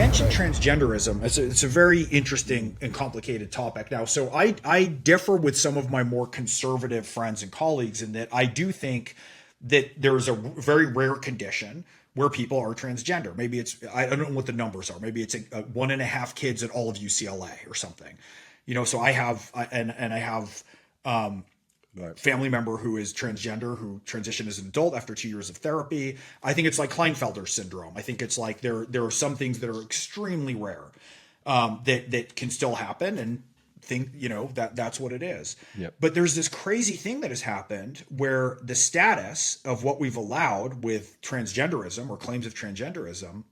mentioned transgenderism. It's a very interesting and complicated topic. Now, so I differ with some of my more conservative friends and colleagues in that I do think that there's a very rare condition where people are transgender. Maybe it's, I don't know what the numbers are. Maybe it's a 1.5 kids at all of UCLA or something. So I have, and I have Right. family member who is transgender, who transitioned as an adult after 2 years of therapy. I think it's like Klinefelter syndrome. I think it's like there are some things that are extremely rare that can still happen, and that's what it is. Yep. But there's this crazy thing that has happened where the status of what we've allowed with transgenderism or claims of transgenderism,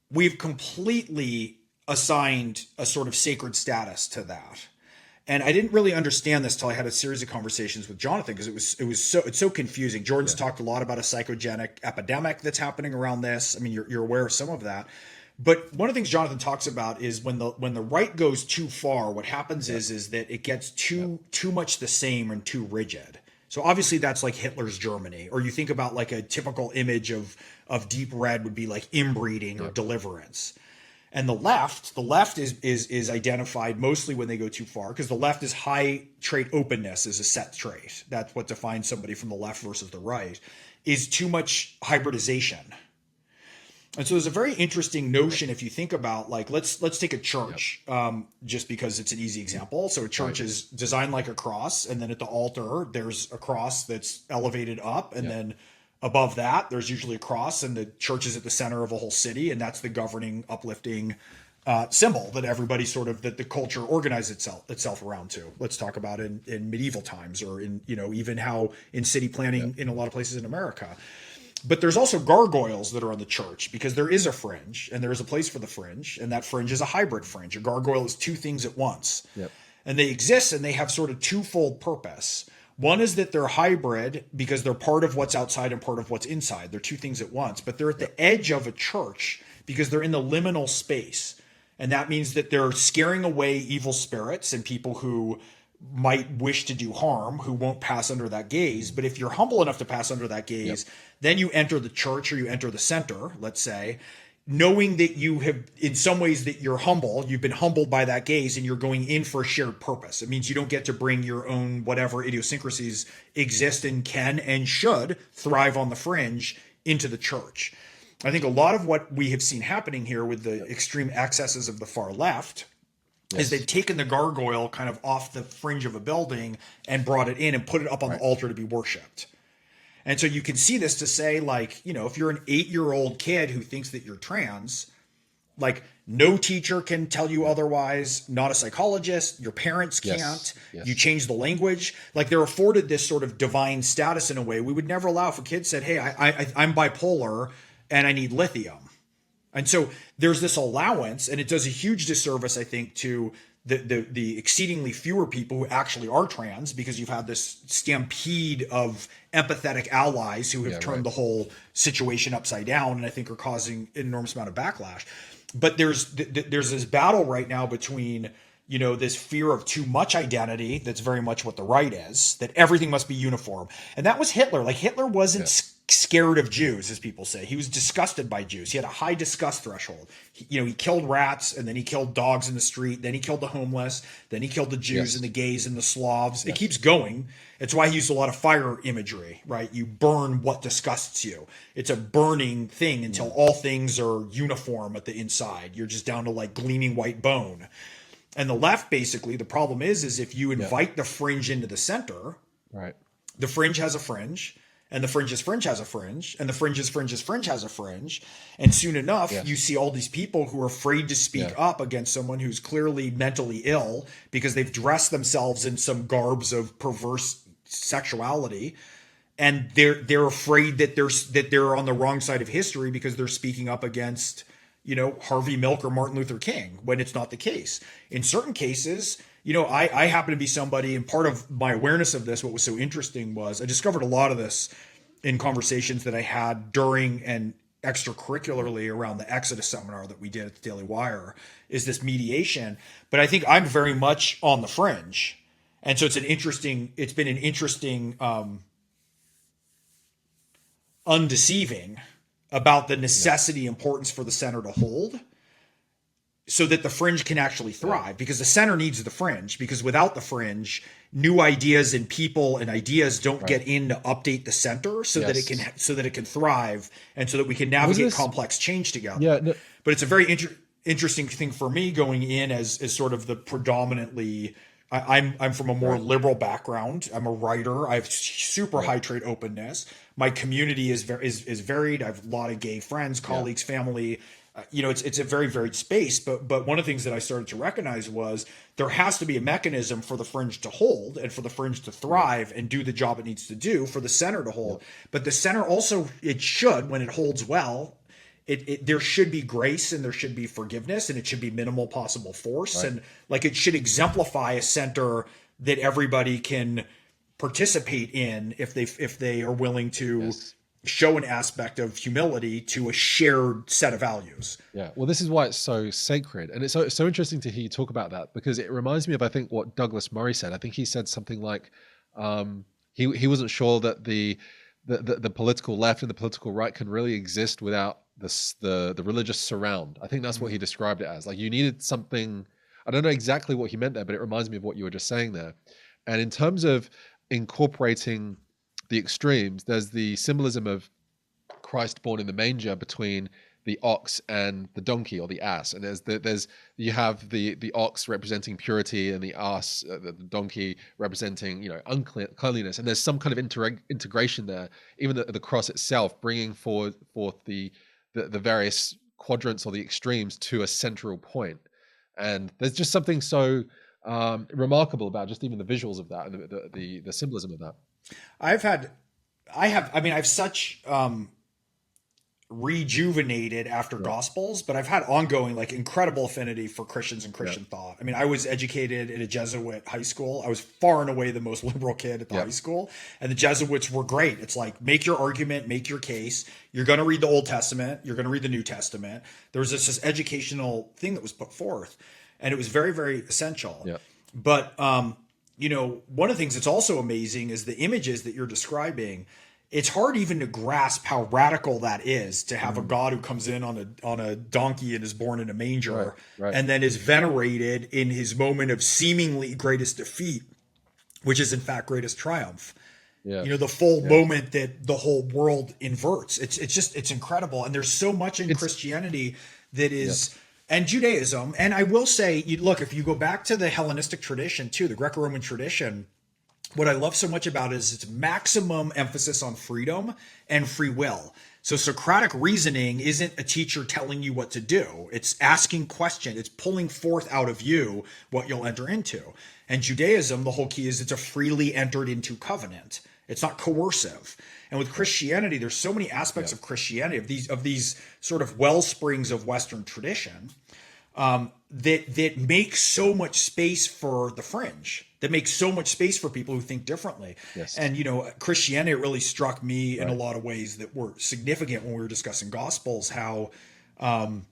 we've completely assigned a sort of sacred status to that. And I didn't really understand this till I had a series of conversations with Jonathan, because it's so confusing. Jordan's talked a lot about a psychogenic epidemic that's happening around this. I mean, you're aware of some of that. But one of the things Jonathan talks about is when the right goes too far, what happens is that it gets too much the same and too rigid. So obviously that's like Hitler's Germany, or you think about like a typical image of deep red would be like inbreeding or deliverance. And the left is identified mostly when they go too far, because the left is high trait openness is a set trait. That's what defines somebody from the left versus the right, is too much hybridization. And so there's a very interesting notion if you think about, like, let's take a church, just because it's an easy example. So a church is designed like a cross, and then at the altar there's a cross that's elevated up, and then above that there's usually a cross, and the church is at the center of a whole city, and that's the governing, uplifting symbol that everybody that the culture organized itself around to. Let's talk about in medieval times, or in even how in city planning in a lot of places in America. But there's also gargoyles that are on the church, because there is a fringe, and there is a place for the fringe, and that fringe is a hybrid fringe. A gargoyle is two things at once. Yep. And they exist, and they have sort of twofold purpose. One is that they're hybrid because they're part of what's outside and part of what's inside. They're two things at once, but they're at the edge of a church because they're in the liminal space. And that means that they're scaring away evil spirits and people who might wish to do harm, who won't pass under that gaze. But if you're humble enough to pass under that gaze, then you enter the church, or you enter the center, let's say, knowing that you have, in some ways, that you're humble, you've been humbled by that gaze, and you're going in for a shared purpose. It means you don't get to bring your own whatever idiosyncrasies exist and can and should thrive on the fringe into the church. I think a lot of what we have seen happening here with the extreme excesses of the far left is they've taken the gargoyle kind of off the fringe of a building and brought it in and put it up on the altar to be worshipped. And so you can see this to say, like, if you're an 8-year-old kid who thinks that you're trans, like, no teacher can tell you otherwise, not a psychologist, your parents can't. Yes. You change the language. Like, they're afforded this sort of divine status in a way we would never allow if a kid said, hey, I'm bipolar and I need lithium. And so there's this allowance, and it does a huge disservice, I think, to the exceedingly fewer people who actually are trans, because you've had this stampede of empathetic allies who have turned the whole situation upside down, and I think are causing an enormous amount of backlash. But there's this battle right now between, this fear of too much identity, that's very much what the right is, that everything must be uniform. And that was Hitler. Like, Hitler wasn't scared of Jews, as people say. He was disgusted by Jews. He had a high disgust threshold. He killed rats, and then he killed dogs in the street. Then he killed the homeless. Then he killed the Jews and the gays and the Slavs. It keeps going. It's why he used a lot of fire imagery, right? You burn what disgusts you. It's a burning thing until all things are uniform at the inside. You're just down to like gleaming white bone. And the left, basically, the problem is if you invite the fringe into the center, the fringe has a fringe, and the fringe's fringe has a fringe, and the fringe's fringe has a fringe. And soon enough, you see all these people who are afraid to speak up against someone who's clearly mentally ill because they've dressed themselves in some garbs of perverse sexuality. And they're afraid that they're on the wrong side of history because they're speaking up against, Harvey Milk or Martin Luther King, when it's not the case. In certain cases, I happen to be somebody, and part of my awareness of this, what was so interesting was I discovered a lot of this in conversations that I had during and extracurricularly around the Exodus seminar that we did at the Daily Wire, is this mediation. But I think I'm very much on the fringe. And so it's been an interesting undeceiving about the necessity importance for the center to hold so that the fringe can actually thrive, because the center needs the fringe, because without the fringe, new ideas and people and ideas don't get in to update the center so that it can thrive, and so that we can navigate complex change together. But it's a very interesting thing for me going in as sort of the predominantly, I'm from a more liberal background. I'm a writer. I have super high trait openness. My community is varied. I have a lot of gay friends, colleagues, family. It's a very varied space. But one of the things that I started to recognize was there has to be a mechanism for the fringe to hold and for the fringe to thrive and do the job it needs to do for the center to hold. But the center also, it should, when it holds well, there should be grace and there should be forgiveness and it should be minimal possible force. And like it should exemplify a center that everybody can participate in if they are willing to show an aspect of humility to a shared set of values. Yeah. Well, this is why it's so sacred. And it's so interesting to hear you talk about that, because it reminds me of, I think, what Douglas Murray said. I think he said something like he wasn't sure that the political left and the political right can really exist without the religious surround. I think that's what he described it as. Like, you needed something. I don't know exactly what he meant there, but it reminds me of what you were just saying there. And in terms of incorporating the extremes, there's the symbolism of Christ born in the manger between the ox and the donkey or the ass, and you have the ox representing purity and the ass, the donkey representing uncleanliness, and there's some kind of integration there. Even the cross itself bringing forth the various quadrants or the extremes to a central point, and there's just something so remarkable about just even the visuals of that and the symbolism of that. I've such rejuvenated after Gospels, but I've had ongoing like incredible affinity for Christians and Christian thought. I mean, I was educated in a Jesuit high school. I was far and away the most liberal kid at the high school, and the Jesuits were great. It's like, make your argument, make your case. You're going to read the Old Testament. You're going to read the New Testament. There was this educational thing that was put forth, and it was very, very essential. Yeah. But, one of the things that's also amazing is the images that you're describing. It's hard even to grasp how radical that is, to have a God who comes in on a donkey and is born in a manger, and then is venerated in his moment of seemingly greatest defeat, which is in fact greatest triumph. Yeah. The full moment that the whole world inverts. It's incredible. And there's so much in Christianity that is, and Judaism. And I will say, look, if you go back to the Hellenistic tradition too, the Greco-Roman tradition, what I love so much about it is its maximum emphasis on freedom and free will. So Socratic reasoning isn't a teacher telling you what to do. It's asking questions. It's pulling forth out of you what you'll enter into. And Judaism, the whole key is it's a freely entered into covenant. It's not coercive. And with Christianity, there's so many aspects of Christianity, of these sort of well springs of Western tradition, that make so much space for the fringe, that makes so much space for people who think differently. Yes. And, Christianity really struck me in a lot of ways that were significant when we were discussing Gospels, how, going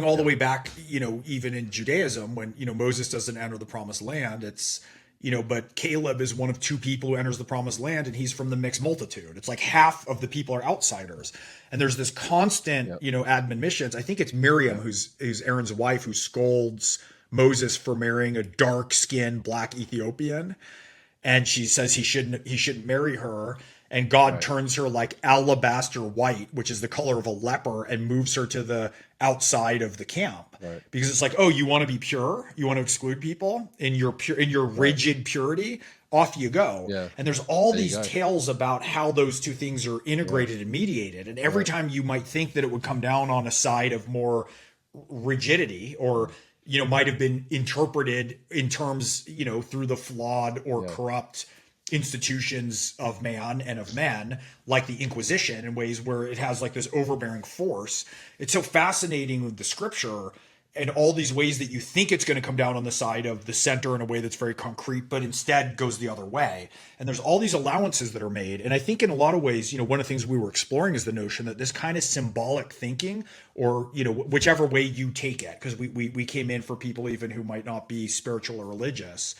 all the way back, even in Judaism, when, Moses doesn't enter the promised land, it's, but Caleb is one of two people who enters the promised land, and he's from the mixed multitude. It's like half of the people are outsiders. And there's this constant, admonitions. I think it's Miriam, who's Aaron's wife, who scolds Moses for marrying a dark-skinned black Ethiopian. And she says he shouldn't marry her. And God turns her like alabaster white, which is the color of a leper, and moves her to the outside of the camp. Right. Because it's like, oh, you want to be pure? You want to exclude people in your rigid purity? Off you go. Yeah. And there's all these tales about how those two things are integrated and mediated. And every time you might think that it would come down on a side of more rigidity, or might have been interpreted in terms, through the flawed or corrupt institutions of man and of men, like the Inquisition, in ways where it has like this overbearing force. It's so fascinating with the scripture and all these ways that you think it's going to come down on the side of the center in a way that's very concrete, but instead goes the other way. And there's all these allowances that are made. And I think in a lot of ways, one of the things we were exploring is the notion that this kind of symbolic thinking, or, whichever way you take it, because we came in for people even who might not be spiritual or religious,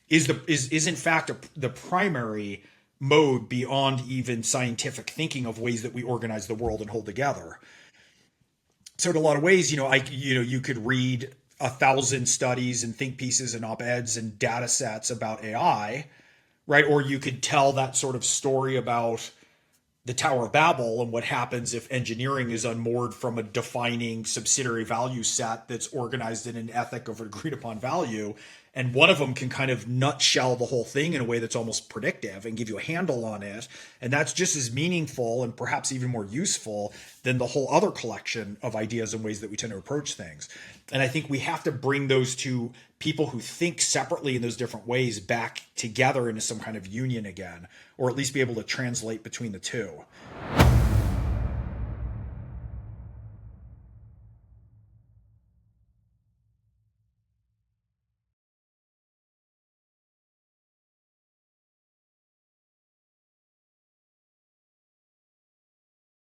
is in fact the primary mode beyond even scientific thinking of ways that we organize the world and hold together. So in a lot of ways, you could read 1,000 studies and think pieces and op-eds and data sets about AI, right? Or you could tell that sort of story about the Tower of Babel and what happens if engineering is unmoored from a defining subsidiary value set that's organized in an ethic of agreed upon value. And one of them can kind of nutshell the whole thing in a way that's almost predictive and give you a handle on it. And that's just as meaningful and perhaps even more useful than the whole other collection of ideas and ways that we tend to approach things. And I think we have to bring those two people who think separately in those different ways back together into some kind of union again, or at least be able to translate between the two.